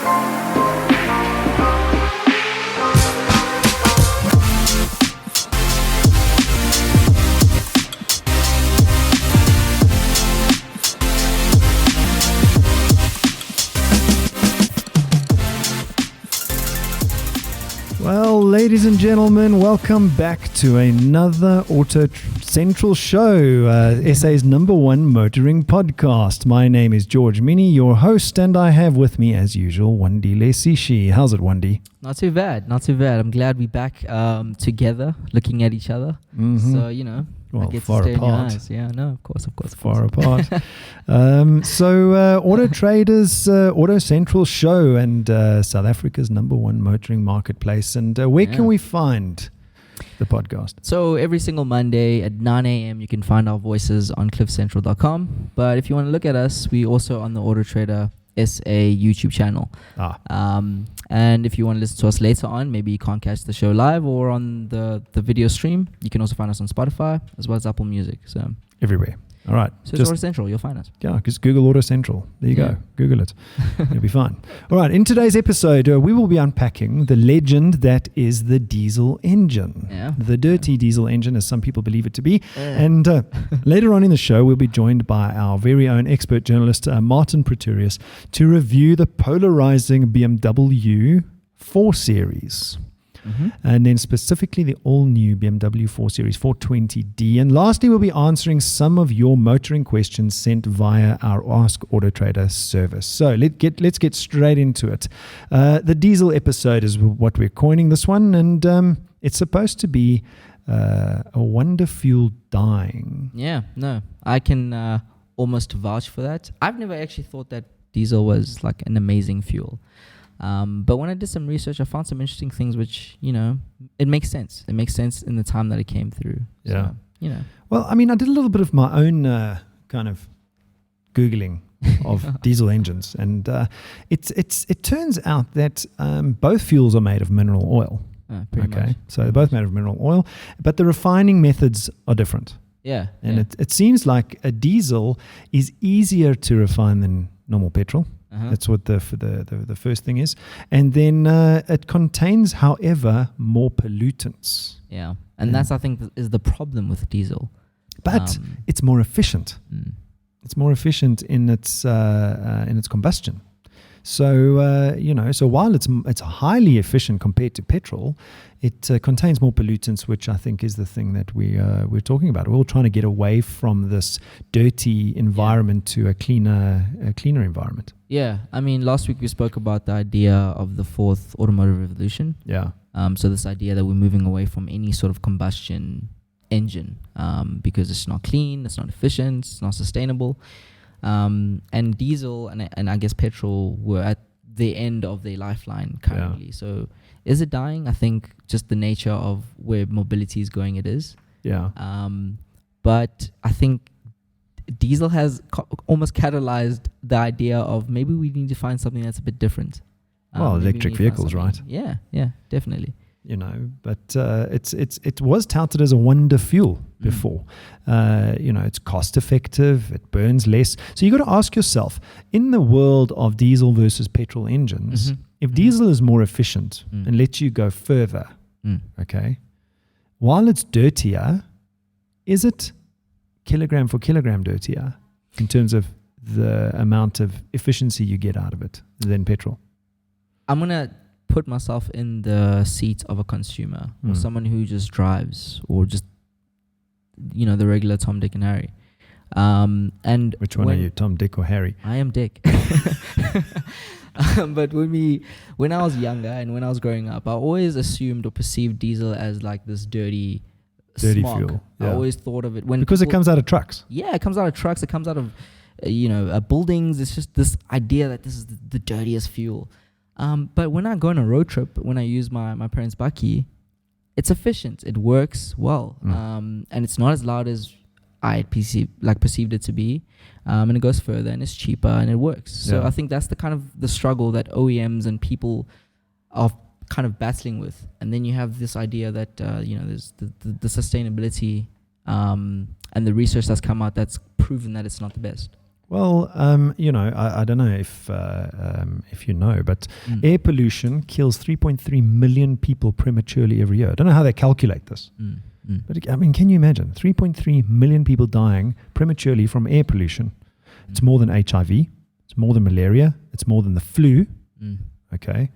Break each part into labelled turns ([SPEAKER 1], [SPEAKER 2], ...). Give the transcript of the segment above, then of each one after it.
[SPEAKER 1] Well, ladies and gentlemen, welcome back to another AutoCentral show, SA's #1 motoring podcast. My name is George Mienie, your host, and I have with me, as usual, Wandile Sishi. How's it, Wandi?
[SPEAKER 2] Not too bad, not too bad. I'm glad we're back together, looking at each other.
[SPEAKER 1] Mm-hmm.
[SPEAKER 2] So, you know,
[SPEAKER 1] well,
[SPEAKER 2] I get
[SPEAKER 1] far
[SPEAKER 2] to stare
[SPEAKER 1] apart.
[SPEAKER 2] in your eyes. Yeah, no, of course.
[SPEAKER 1] Far apart. AutoTrader's AutoCentral show and South Africa's #1 motoring marketplace. And where can we find the podcast?
[SPEAKER 2] So every single Monday at 9 a.m. you can find our voices on cliffcentral.com. But if you want to look at us, we also on the AutoTrader SA YouTube channel. And if you want to listen to us later on, maybe you can't catch the show live or on the video stream, you can also find us on Spotify as well as Apple Music. So
[SPEAKER 1] everywhere. All right.
[SPEAKER 2] So it's AutoCentral, you'll find us.
[SPEAKER 1] Yeah, just Google AutoCentral. There you go. Google it. You'll be fine. All right. In today's episode, we will be unpacking the legend that is the diesel engine.
[SPEAKER 2] Yeah.
[SPEAKER 1] The dirty diesel engine, as some people believe it to be. And later on in the show, we'll be joined by our very own expert journalist, Martin Pretorius, to review the polarizing BMW 4 Series. Mm-hmm. And then specifically the all-new BMW 4 Series 420D. And lastly, we'll be answering some of your motoring questions sent via our Ask AutoTrader service. So let's get straight into it. The diesel episode is what we're coining this one, and it's supposed to be a wonder fuel dying.
[SPEAKER 2] Yeah, no, I can almost vouch for that. I've never actually thought that diesel was like an amazing fuel. But when I did some research, I found some interesting things which, you know, it makes sense. It makes sense in the time that it came through.
[SPEAKER 1] Yeah.
[SPEAKER 2] So, you know.
[SPEAKER 1] Well, I mean, I did a little bit of my own kind of Googling of diesel engines. And it turns out that both fuels are made of mineral oil.
[SPEAKER 2] Pretty much.
[SPEAKER 1] So they're both made of mineral oil, but the refining methods are different.
[SPEAKER 2] Yeah.
[SPEAKER 1] And it seems like a diesel is easier to refine than normal petrol. That's what the first thing is. And then it contains, however, more pollutants.
[SPEAKER 2] Yeah. And that's, I think, is the problem with diesel.
[SPEAKER 1] But it's more efficient. It's more efficient in its combustion. So, so while it's highly efficient compared to petrol, it contains more pollutants, which I think is the thing that we're talking about. We're all trying to get away from this dirty environment to a cleaner environment.
[SPEAKER 2] Yeah. I mean, last week we spoke about the idea of the fourth automotive revolution.
[SPEAKER 1] Yeah.
[SPEAKER 2] So this idea that we're moving away from any sort of combustion engine because it's not clean, it's not efficient, it's not sustainable. And diesel and I guess petrol were at the end of their lifeline currently. Yeah. So is it dying? I think just the nature of where mobility is going, it is.
[SPEAKER 1] Yeah.
[SPEAKER 2] But I think diesel has almost catalyzed the idea of maybe we need to find something that's a bit different.
[SPEAKER 1] Well, electric vehicles, right?
[SPEAKER 2] Yeah, definitely.
[SPEAKER 1] You know, but it was touted as a wonder fuel before. It's cost effective, it burns less. So you got to ask yourself, in the world of diesel versus petrol engines, if diesel is more efficient and lets you go further, okay, while it's dirtier, is it kilogram for kilogram dirtier in terms of the amount of efficiency you get out of it than petrol?
[SPEAKER 2] I'm going to put myself in the seat of a consumer or someone who just drives or just, the regular Tom, Dick, and Harry. And
[SPEAKER 1] which one are you, Tom, Dick, or Harry?
[SPEAKER 2] I am Dick. But when I was younger and when I was growing up, I always assumed or perceived diesel as like this dirty smog.
[SPEAKER 1] Fuel. Yeah.
[SPEAKER 2] I always thought of it
[SPEAKER 1] because it comes out of trucks.
[SPEAKER 2] Yeah, it comes out of trucks. It comes out of buildings. It's just this idea that this is the dirtiest fuel. But when I go on a road trip, when I use my parents' bakkie, it's efficient. It works well. And it's not as loud as I perceived it to be. And it goes further and it's cheaper and it works. So I think that's the struggle that OEMs and people are kind of battling with. And then you have this idea that, there's the sustainability and the research that's come out that's proven that it's not the best.
[SPEAKER 1] Well, I don't know if you know, but air pollution kills 3.3 million people prematurely every year. I don't know how they calculate this. But I mean, can you imagine 3.3 million people dying prematurely from air pollution? It's more than HIV. It's more than malaria. It's more than the flu. Okay.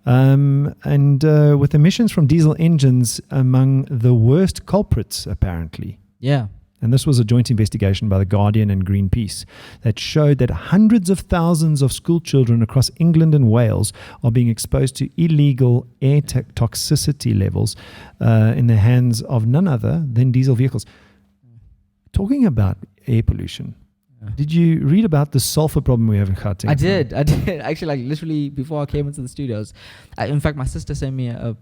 [SPEAKER 1] And with emissions from diesel engines among the worst culprits, apparently.
[SPEAKER 2] Yeah.
[SPEAKER 1] And this was a joint investigation by The Guardian and Greenpeace that showed that hundreds of thousands of school children across England and Wales are being exposed to illegal air toxicity levels in the hands of none other than diesel vehicles. Talking about air pollution, did you read about the sulfur problem we have in Gauteng?
[SPEAKER 2] I did. Actually, like literally before I came into the studios. In fact, my sister sent me a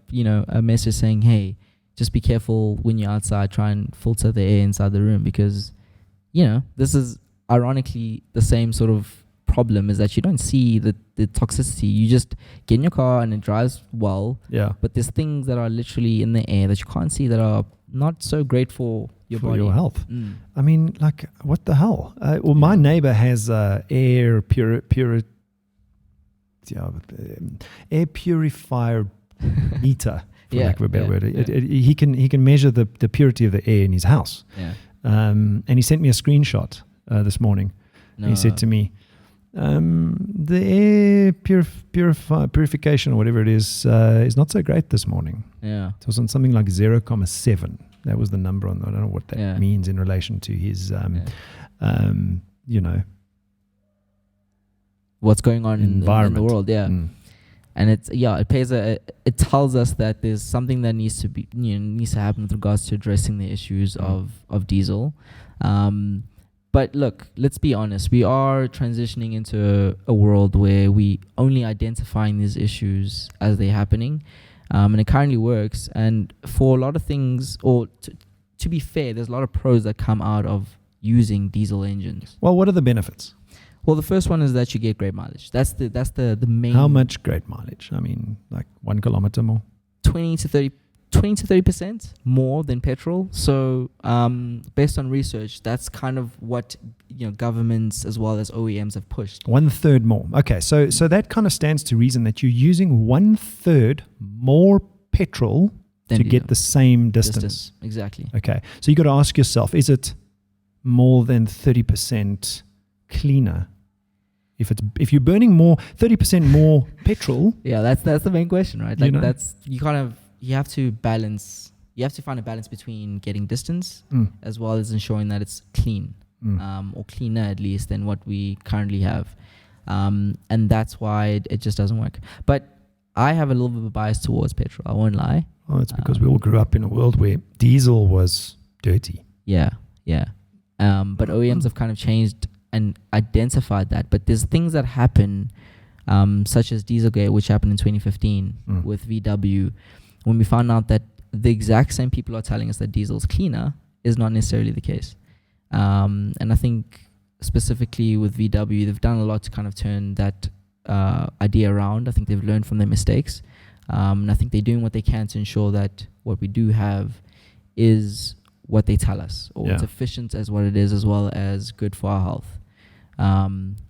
[SPEAKER 2] message saying, hey, just be careful when you're outside, try and filter the air inside the room because, this is ironically the same sort of problem is that you don't see the toxicity. You just get in your car and it drives well.
[SPEAKER 1] Yeah.
[SPEAKER 2] But there's things that are literally in the air that you can't see that are not so great for your body.
[SPEAKER 1] Your health. I mean, like, what the hell? My neighbor has air purifier meter. For lack of a better word. He can measure the purity of the air in his house. Yeah. And he sent me a screenshot this morning. He said to me, the air purification or whatever it is not so great this morning.
[SPEAKER 2] Yeah.
[SPEAKER 1] It was on something like 0.7. That was the number on. I don't know what that means in relation to his,
[SPEAKER 2] what's going on in the world. Yeah. And it tells us that there's something that needs to happen with regards to addressing the issues of diesel. But look, let's be honest. We are transitioning into a world where we only identifying these issues as they're happening. And it currently works. And for a lot of things, or to be fair, there's a lot of pros that come out of using diesel engines.
[SPEAKER 1] Well, what are the benefits?
[SPEAKER 2] Well, the first one is that you get great mileage. That's the main.
[SPEAKER 1] How much great mileage? I mean, like 1 kilometer more?
[SPEAKER 2] 20 to 30% more than petrol. So based on research, that's kind of what governments as well as OEMs have pushed.
[SPEAKER 1] 1/3 more. Okay, so that kind of stands to reason that you're using 1/3 more petrol to get the same distance.
[SPEAKER 2] Exactly.
[SPEAKER 1] Okay, so you got to ask yourself: is it more than 30% cleaner? If you're burning 30% more petrol,
[SPEAKER 2] that's the main question, right? Like you have to balance. You have to find a balance between getting distance as well as ensuring that it's clean, or cleaner at least than what we currently have, and that's why it just doesn't work. But I have a little bit of a bias towards petrol. I won't lie.
[SPEAKER 1] Oh, it's because we all grew up in a world where diesel was dirty.
[SPEAKER 2] Yeah. But OEMs have kind of changed and identified that. But there's things that happen, such as Dieselgate, which happened in 2015 with VW, when we found out that the exact same people are telling us that diesel's cleaner is not necessarily the case. And I think specifically with VW, they've done a lot to kind of turn that idea around. I think they've learned from their mistakes. And I think they're doing what they can to ensure that what we do have is what they tell us, or it's efficient as what it is, as well as good for our health.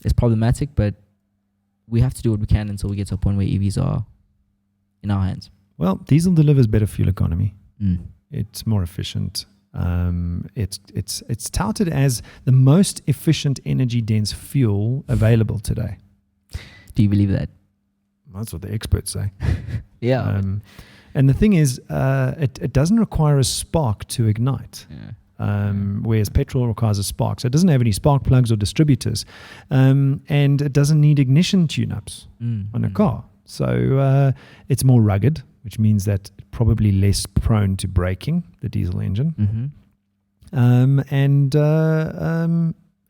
[SPEAKER 2] It's problematic, but we have to do what we can until we get to a point where EVs are in our hands.
[SPEAKER 1] Well, diesel delivers better fuel economy. It's more efficient. It's touted as the most efficient energy-dense fuel available today.
[SPEAKER 2] Do you believe that?
[SPEAKER 1] That's what the experts say.
[SPEAKER 2] Yeah.
[SPEAKER 1] And the thing is, it doesn't require a spark to ignite, whereas petrol requires a spark. So it doesn't have any spark plugs or distributors, and it doesn't need ignition tune-ups on a car. So it's more rugged, which means that it's probably less prone to braking, the diesel engine. And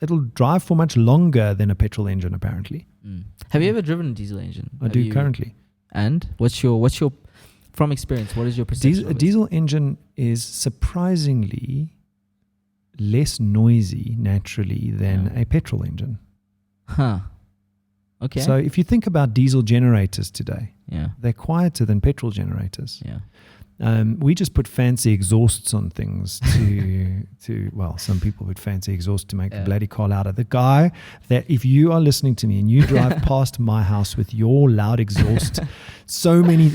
[SPEAKER 1] it'll drive for much longer than a petrol engine, apparently.
[SPEAKER 2] Have you ever driven a diesel engine?
[SPEAKER 1] I do currently.
[SPEAKER 2] And what's your from experience, what is your perception?
[SPEAKER 1] A diesel engine is surprisingly less noisy naturally than a petrol engine.
[SPEAKER 2] Huh. Okay.
[SPEAKER 1] So if you think about diesel generators today, they're quieter than petrol generators.
[SPEAKER 2] Yeah.
[SPEAKER 1] We just put fancy exhausts on things well, some people put fancy exhausts to make the bloody car louder. The guy that, if you are listening to me and you drive past my house with your loud exhaust, so many,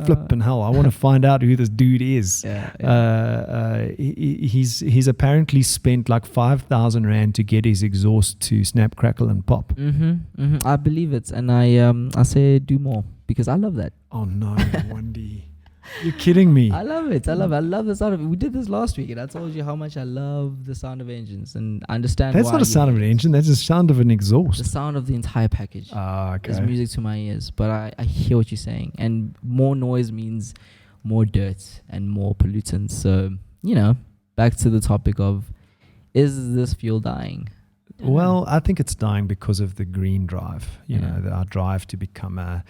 [SPEAKER 1] flipping hell, I want to find out who this dude is. He's apparently spent like 5,000 Rand to get his exhaust to snap, crackle, and pop.
[SPEAKER 2] I believe it, and I say do more because I love that.
[SPEAKER 1] Oh no, Wandie. You're kidding me.
[SPEAKER 2] I love it. I love the sound of it. We did this last week, and I told you how much I love the sound of engines, and I understand.
[SPEAKER 1] That's not a sound of an engine. That's the sound of an exhaust.
[SPEAKER 2] The sound of the entire package.
[SPEAKER 1] Okay.
[SPEAKER 2] It's music to my ears, but I hear what you're saying, and more noise means more dirt and more pollutants. So back to the topic of, is this fuel dying?
[SPEAKER 1] Well, I think it's dying because of the green drive, our drive to become a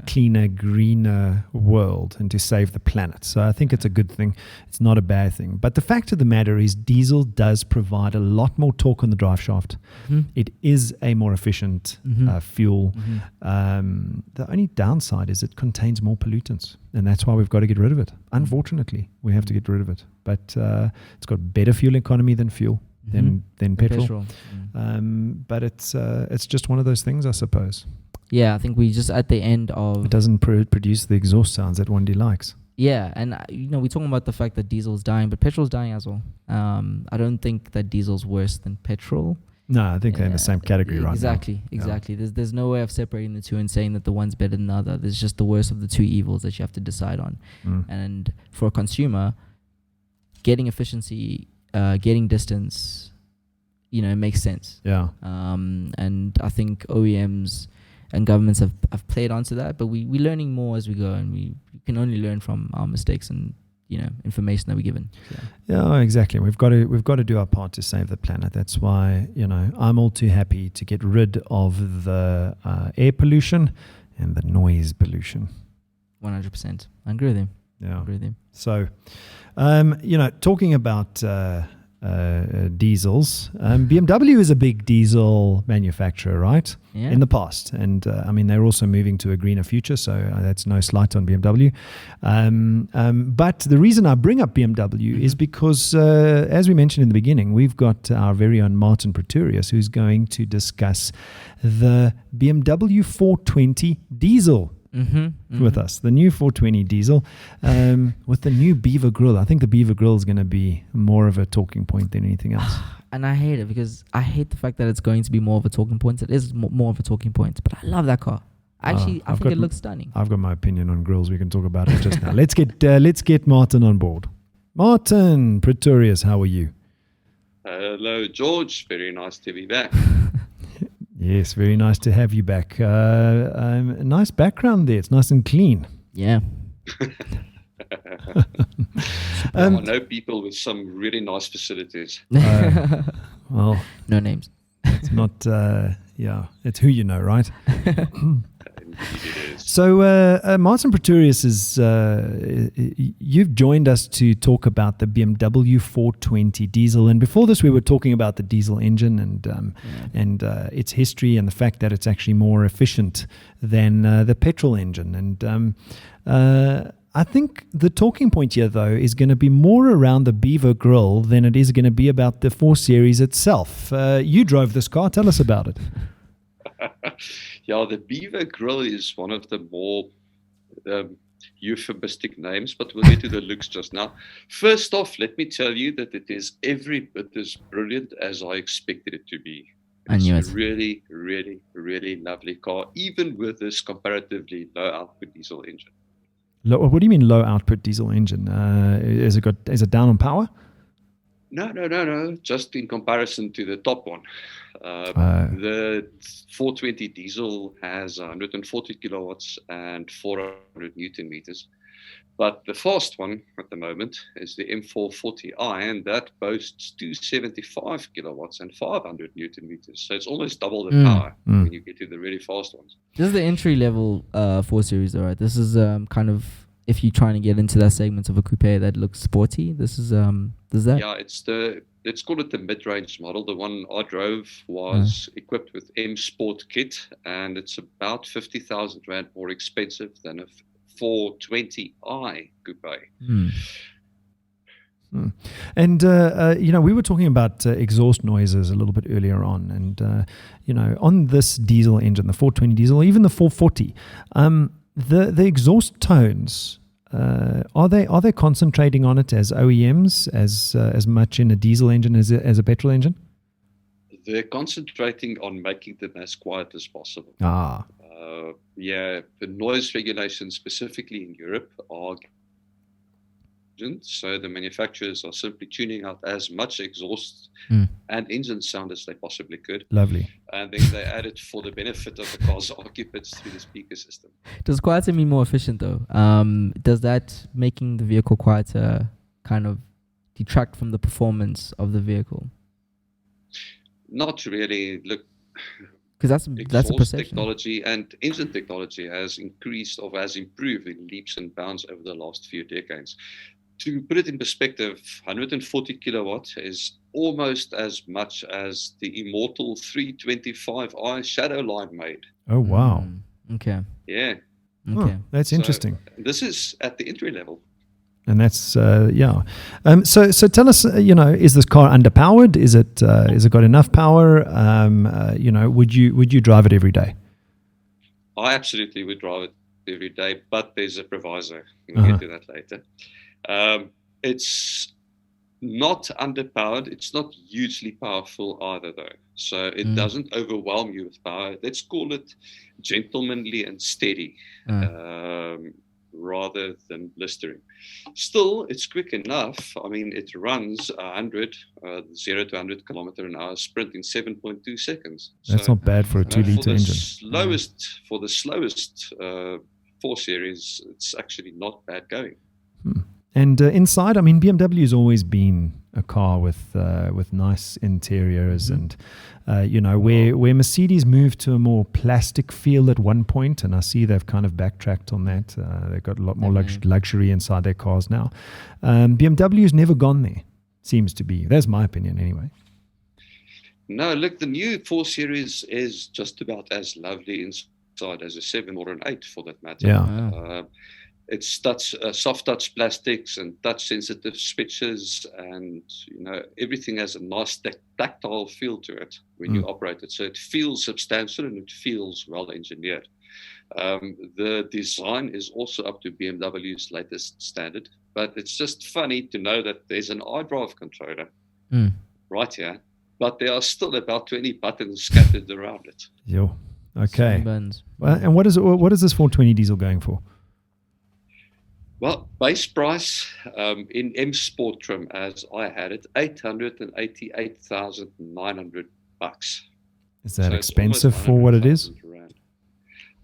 [SPEAKER 1] cleaner, greener world and to save the planet. So I think it's a good thing. It's not a bad thing. But the fact of the matter is diesel does provide a lot more torque on the drive shaft. It is a more efficient fuel. The only downside is it contains more pollutants, and that's why we've got to get rid of it. Unfortunately, we have to get rid of it. But it's got better fuel economy than petrol. But it's just one of those things, I suppose.
[SPEAKER 2] Yeah, I think we just at the end of...
[SPEAKER 1] It doesn't produce the exhaust sounds that Wandie likes.
[SPEAKER 2] Yeah, and we're talking about the fact that diesel's dying, but petrol's dying as well. I don't think that diesel's worse than petrol.
[SPEAKER 1] No, I think they're in the same category right now.
[SPEAKER 2] Exactly. Yeah. There's no way of separating the two and saying that the one's better than the other. There's just the worst of the two evils that you have to decide on. And for a consumer, getting efficiency... getting distance, makes sense. Yeah. And I think OEMs and governments have played onto that, but we're learning more as we go, and we can only learn from our mistakes and information that we're given. So.
[SPEAKER 1] Yeah, exactly. We've got to do our part to save the planet. That's why I'm all too happy to get rid of the air pollution and the noise pollution.
[SPEAKER 2] 100%. I agree with him.
[SPEAKER 1] Yeah.
[SPEAKER 2] I agree with him.
[SPEAKER 1] So, talking about diesels, BMW is a big diesel manufacturer, right?
[SPEAKER 2] Yeah.
[SPEAKER 1] In the past. And, they're also moving to a greener future, so that's no slight on BMW. But the reason I bring up BMW is because, as we mentioned in the beginning, we've got our very own Martin Pretorius, who's going to discuss the BMW 420 diesel. With us, the new 420 diesel with the new Beaver grill. I think the Beaver grill is going to be more of a talking point than anything else.
[SPEAKER 2] And I hate it because I hate the fact that it's going to be more of a talking point. It is more of a talking point, but I love that car. I think it looks stunning.
[SPEAKER 1] I've got my opinion on grills. We can talk about it just now. Let's get Martin on board. Martin Pretorius, how are you?
[SPEAKER 3] Hello, George. Very nice to be back.
[SPEAKER 1] Yes, very nice to have you back. Nice background there. It's nice and clean.
[SPEAKER 2] Yeah.
[SPEAKER 3] I know people with some really nice facilities.
[SPEAKER 1] Well,
[SPEAKER 2] no names.
[SPEAKER 1] It's not, it's who you know, right?
[SPEAKER 3] Indeed it is.
[SPEAKER 1] So, Martin Pretorius you've joined us to talk about the BMW 420 diesel. And before this, we were talking about the diesel engine and its history and the fact that it's actually more efficient than the petrol engine. And I think the talking point here, though, is going to be more around the Beaver grill than it is going to be about the 4 Series itself. You drove this car. Tell us about it.
[SPEAKER 3] Yeah, the Beaver grill is one of the more euphemistic names, but we'll get to the looks just now. First off, let me tell you that it is every bit as brilliant as I expected it to be. It's a really, really, really lovely car, even with this comparatively low output diesel engine.
[SPEAKER 1] What do you mean low output diesel engine? Is it down on power?
[SPEAKER 3] No. Just in comparison to the top one. The 420 diesel has 140 kilowatts and 400 Newton meters. But the fast one at the moment is the M440i, and that boasts 275 kilowatts and 500 Newton meters. So it's almost double the power when you get to the really fast ones.
[SPEAKER 2] This is the entry level 4 Series, all right? This is kind of, if you're trying to get into that segment of a coupe that looks sporty, this is
[SPEAKER 3] Yeah, let's call it the mid-range model. The one I drove was equipped with M Sport kit, and it's about 50,000 Rand more expensive than a 420i coupe.
[SPEAKER 1] And, we were talking about exhaust noises a little bit earlier on. And, on this diesel engine, the 420 diesel, even the 440, the exhaust tones, are they concentrating on it as OEMs as much in a diesel engine as a petrol engine?
[SPEAKER 3] They're concentrating on making them as quiet as possible. The noise regulations specifically in Europe are, so the manufacturers are simply tuning out as much exhaust and engine sound as they possibly could.
[SPEAKER 1] Lovely.
[SPEAKER 3] And then they add it for the benefit of the car's occupants through the speaker system.
[SPEAKER 2] Does quieter mean more efficient though? Does that making the vehicle quieter kind of detract from the performance of the vehicle?
[SPEAKER 3] Not really. Look,
[SPEAKER 2] because that's a perception.
[SPEAKER 3] Technology and engine technology has increased or has improved in leaps and bounds over the last few decades. To put it in perspective, 140 kilowatt is almost as much as the immortal 325i Shadowline made.
[SPEAKER 1] Oh, wow.
[SPEAKER 2] Okay.
[SPEAKER 3] Yeah.
[SPEAKER 2] Okay.
[SPEAKER 1] That's interesting.
[SPEAKER 3] This is at the entry level.
[SPEAKER 1] And that's, So tell us, is this car underpowered? Is it got enough power? Would you drive it every day?
[SPEAKER 3] I absolutely would drive it every day, but there's a proviso. We'll get to that later. It's not underpowered. It's not hugely powerful either, though. So it doesn't overwhelm you with power. Let's call it gentlemanly and steady. Rather than blistering. Still, it's quick enough. I mean, it runs 0 to 100 kilometer an hour sprint in 7.2 seconds.
[SPEAKER 1] That's not bad for a 2-liter engine.
[SPEAKER 3] For the slowest 4 Series, it's actually not bad going.
[SPEAKER 1] And inside, I mean, BMW has always been a car with nice interiors, and where Mercedes moved to a more plastic feel at one point, and I see they've kind of backtracked on that. They've got a lot more luxury inside their cars now. BMW's never gone there, seems to be. That's my opinion, anyway.
[SPEAKER 3] No, look, the new 4 Series is just about as lovely inside as a 7 or an 8, for that matter.
[SPEAKER 1] Yeah.
[SPEAKER 3] It's soft touch plastics and touch sensitive switches, and everything has a nice tactile feel to it when you operate it. So it feels substantial and it feels well engineered. The design is also up to BMW's latest standard, but it's just funny to know that there's an iDrive controller right here, but there are still about 20 buttons scattered around it.
[SPEAKER 1] Yo, okay. Well, and what is this 420 diesel going for?
[SPEAKER 3] Well, base price in M Sport trim, as I had it, $888,900.
[SPEAKER 1] Is that expensive for what it is?
[SPEAKER 3] Rand.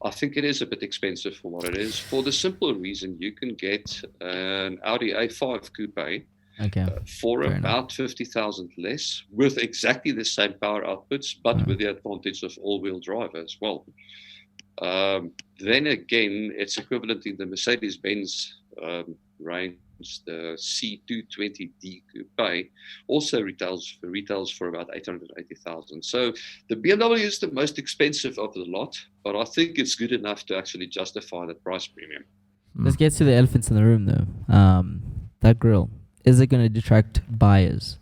[SPEAKER 3] I think it is a bit expensive for what it is. For the simple reason, you can get an Audi A5 coupe for about 50,000 less, with exactly the same power outputs, but with the advantage of all-wheel drive as well. Then again, it's equivalent in the Mercedes-Benz range. The C220D coupe also retails for about 880,000. So the BMW is the most expensive of the lot, but I think it's good enough to actually justify the price premium.
[SPEAKER 2] Let's get to the elephants in the room, though. That grille, is it going to detract buyers?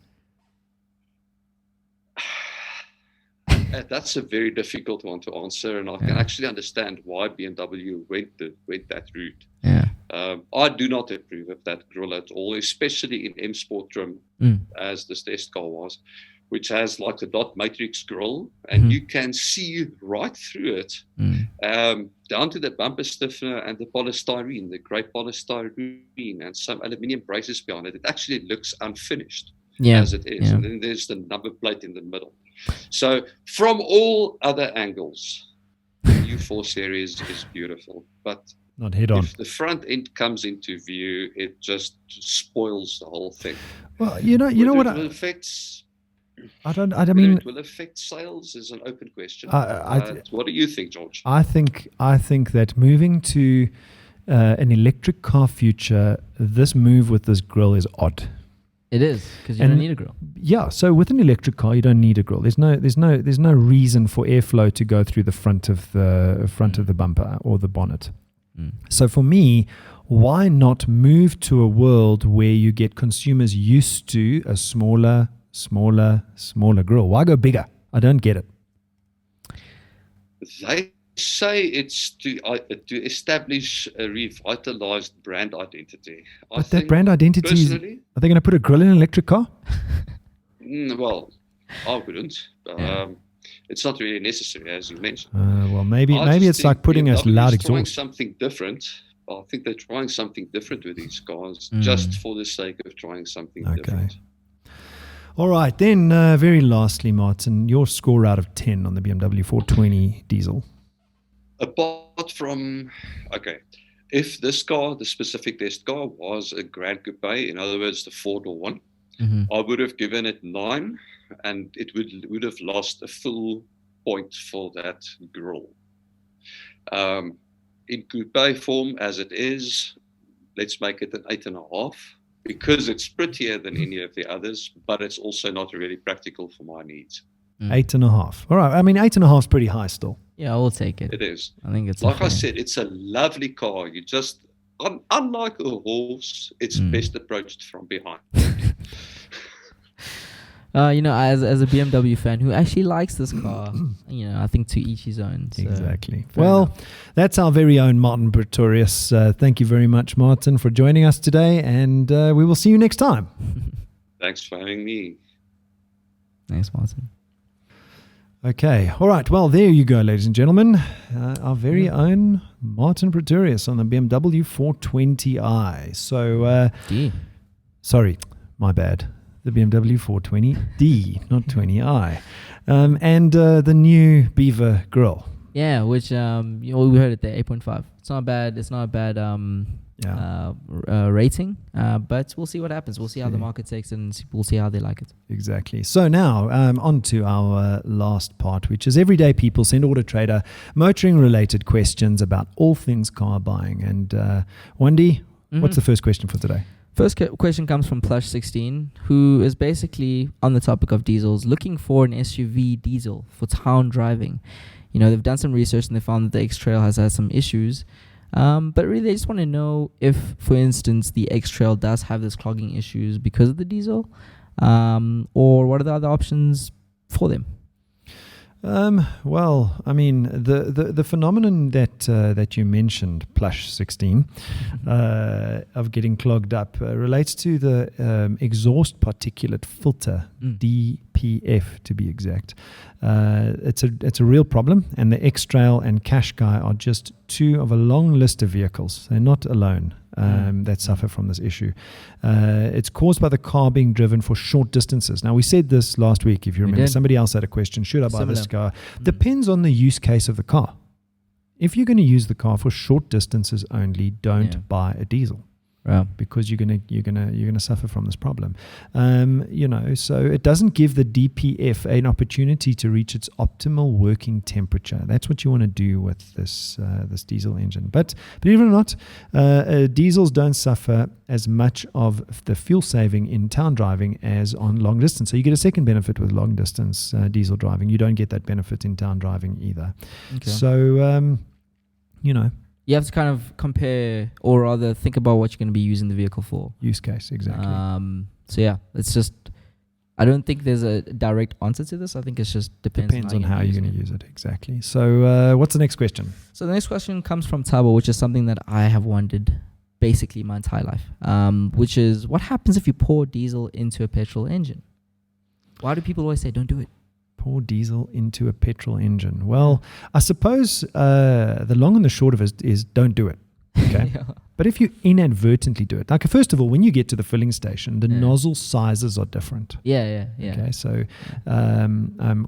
[SPEAKER 3] That's a very difficult one to answer, and I can actually understand why BMW went that route.
[SPEAKER 2] Yeah.
[SPEAKER 3] I do not approve of that grille at all, especially in M Sport trim, as this test car was, which has like a dot matrix grille, and you can see right through it, down to the bumper stiffener and the polystyrene, the grey polystyrene, and some aluminium braces behind it. It actually looks unfinished as it is, and then there's the number plate in the middle. So from all other angles, the new 4 Series is beautiful, but
[SPEAKER 1] not head on.
[SPEAKER 3] If the front end comes into view, it just spoils the whole thing.
[SPEAKER 1] Well, you know what?
[SPEAKER 3] It will affect sales is an open question. What do you think, George?
[SPEAKER 1] I think that moving to an electric car future, this move with this grille is odd.
[SPEAKER 2] It is, because you don't need a grille.
[SPEAKER 1] Yeah, so with an electric car, you don't need a grille. There's no reason for airflow to go through the front of the bumper or the bonnet. So for me, why not move to a world where you get consumers used to a smaller grill? Why go bigger? I don't get it.
[SPEAKER 3] They say it's to establish a revitalized brand identity.
[SPEAKER 1] But that brand identity is, are they going to put a grill in an electric car?
[SPEAKER 3] Well, I wouldn't. It's not really necessary, as you mentioned.
[SPEAKER 1] Well, maybe it's like putting a loud exhaust.
[SPEAKER 3] Trying something different. I think they're trying something different with these cars, just for the sake of trying something different.
[SPEAKER 1] All right, then very lastly, Martin, your score out of 10 on the BMW 420 diesel.
[SPEAKER 3] Apart from, if this car, the specific test car, was a Grand Coupe, in other words, the 4-door one, I would have given it 9, and it would have lost a full point for that grille. In coupe form, as it is, let's make it an 8.5, because it's prettier than any of the others, but it's also not really practical for my needs.
[SPEAKER 1] 8.5. All right. I mean, 8.5 is pretty high still.
[SPEAKER 2] Yeah, I will take it.
[SPEAKER 3] It is.
[SPEAKER 2] I think it's
[SPEAKER 3] like I said, it's a lovely car. You just, unlike a horse, it's best approached from behind.
[SPEAKER 2] As a BMW fan who actually likes this car, I think to each his own. So
[SPEAKER 1] exactly. Well, that's our very own Martin Pretorius. Thank you very much, Martin, for joining us today, and we will see you next time.
[SPEAKER 3] Thanks for having me.
[SPEAKER 2] Thanks, Martin.
[SPEAKER 1] Okay. All right. Well, there you go, ladies and gentlemen. Our very own Martin Pretorius on the BMW 420i. So, sorry, my bad. The BMW 420D, not 20i. And the new Beaver grill.
[SPEAKER 2] Yeah, which we heard it there, 8.5. It's not bad. It's not a bad rating, but we'll see what happens. We'll see how the market takes it, and we'll see how they like it.
[SPEAKER 1] Exactly. So now on to our last part, which is everyday people send AutoTrader motoring related questions about all things car buying. And Wandie, what's the first question for today?
[SPEAKER 2] First question comes from Plush16, who is basically on the topic of diesels, looking for an SUV diesel for town driving. They've done some research and they found that the X-Trail has had some issues. But really, they just want to know if, for instance, the X-Trail does have this clogging issues because of the diesel, or what are the other options for them?
[SPEAKER 1] Well, I mean, the phenomenon that you mentioned, Plush16, of getting clogged up, relates to the exhaust particulate filter, DPF to be exact. It's a real problem, and the X-Trail and Qashqai are just two of a long list of vehicles. They're not alone. That suffer from this issue. It's caused by the car being driven for short distances. Now, we said this last week, if you remember. Somebody else had a question, should I buy this car? Depends on the use case of the car. If you're going to use the car for short distances only, don't buy a diesel. Because you're gonna suffer from this problem. So it doesn't give the DPF an opportunity to reach its optimal working temperature. That's what you want to do with this diesel engine. But believe it or not, diesels don't suffer as much of the fuel saving in town driving as on long distance. So you get a second benefit with long distance diesel driving. You don't get that benefit in town driving either. Okay. So
[SPEAKER 2] you have to kind of compare, or rather think about what you're going to be using the vehicle for.
[SPEAKER 1] Use case, exactly.
[SPEAKER 2] It's just, I don't think there's a direct answer to this. I think it's just depends
[SPEAKER 1] on how you're going to use it. Exactly. So what's the next question?
[SPEAKER 2] So the next question comes from Tabo, which is something that I have wondered basically my entire life, which is, what happens if you pour diesel into a petrol engine? Why do people always say don't do it?
[SPEAKER 1] Pour diesel into a petrol engine. Well, I suppose the long and the short of it is don't do it. Okay. But if you inadvertently do it, like first of all, when you get to the filling station, the nozzle sizes are different.
[SPEAKER 2] Okay.
[SPEAKER 1] So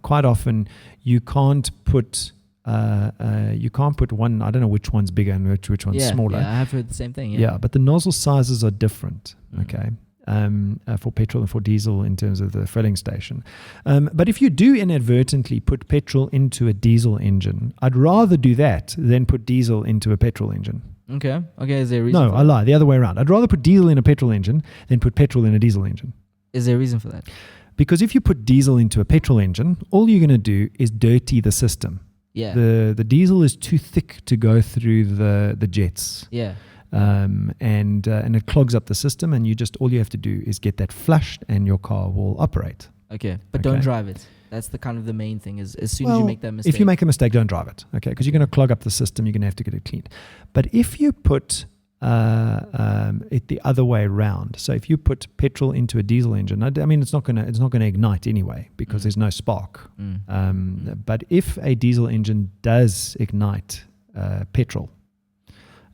[SPEAKER 1] quite often you can't put one. I don't know which one's bigger and which one's smaller.
[SPEAKER 2] Yeah, I have heard the same thing.
[SPEAKER 1] Yeah, but the nozzle sizes are different. Okay. For petrol and for diesel in terms of the filling station. But if you do inadvertently put petrol into a diesel engine, I'd rather do that than put diesel into a petrol engine.
[SPEAKER 2] Okay. Is there a reason?
[SPEAKER 1] No, I lie. The other way around. I'd rather put diesel in a petrol engine than put petrol in a diesel engine.
[SPEAKER 2] Is there a reason for that?
[SPEAKER 1] Because if you put diesel into a petrol engine, all you're going to do is dirty the system.
[SPEAKER 2] Yeah.
[SPEAKER 1] The diesel is too thick to go through the jets.
[SPEAKER 2] Yeah.
[SPEAKER 1] And it clogs up the system, and all you have to do is get that flushed, and your car will operate.
[SPEAKER 2] Okay, but don't drive it. That's the kind of the main thing. Is as soon as you make that mistake.
[SPEAKER 1] If you make a mistake, don't drive it. Okay, because you're going to clog up the system. You're going to have to get it cleaned. But if you put it the other way around, so if you put petrol into a diesel engine, I mean, it's not going to ignite anyway because there's no spark. But if a diesel engine does ignite petrol,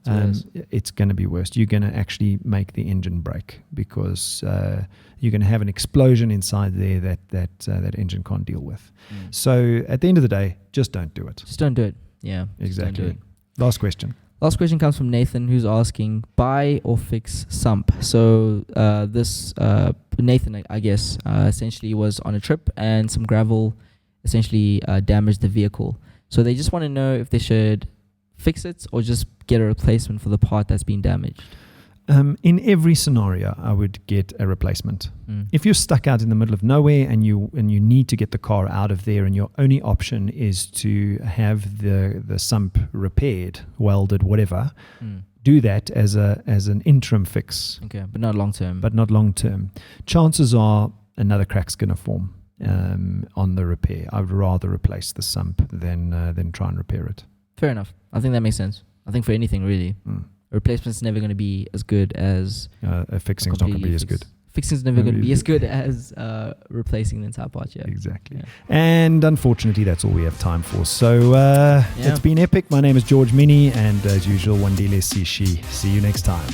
[SPEAKER 1] it's going to be worse. You're going to actually make the engine break because you're going to have an explosion inside there that engine can't deal with. So at the end of the day, just don't do it.
[SPEAKER 2] Just don't do it. Yeah,
[SPEAKER 1] exactly.
[SPEAKER 2] Don't do it.
[SPEAKER 1] Last question.
[SPEAKER 2] Last question comes from Nathan, who's asking, buy or fix sump. So this Nathan, I guess, essentially was on a trip and some gravel essentially damaged the vehicle. So they just want to know if they should fix it or just get a replacement for the part that's been damaged.
[SPEAKER 1] In every scenario, I would get a replacement. If you're stuck out in the middle of nowhere and you need to get the car out of there, and your only option is to have the sump repaired, welded, whatever, do that as an interim fix.
[SPEAKER 2] Okay, but not long term.
[SPEAKER 1] Chances are another crack's going to form on the repair. I would rather replace the sump than try and repair it.
[SPEAKER 2] Fair enough. I think that makes sense. I think for anything really. A replacement's never going to be as good as
[SPEAKER 1] a fixing's not going to be as good.
[SPEAKER 2] Fixing's never going to be as good as replacing the entire part. Yeah,
[SPEAKER 1] exactly. Yeah. And unfortunately, that's all we have time for. So it's been epic. My name is George Mienie, and as usual, Wandile Sishi. See you next time.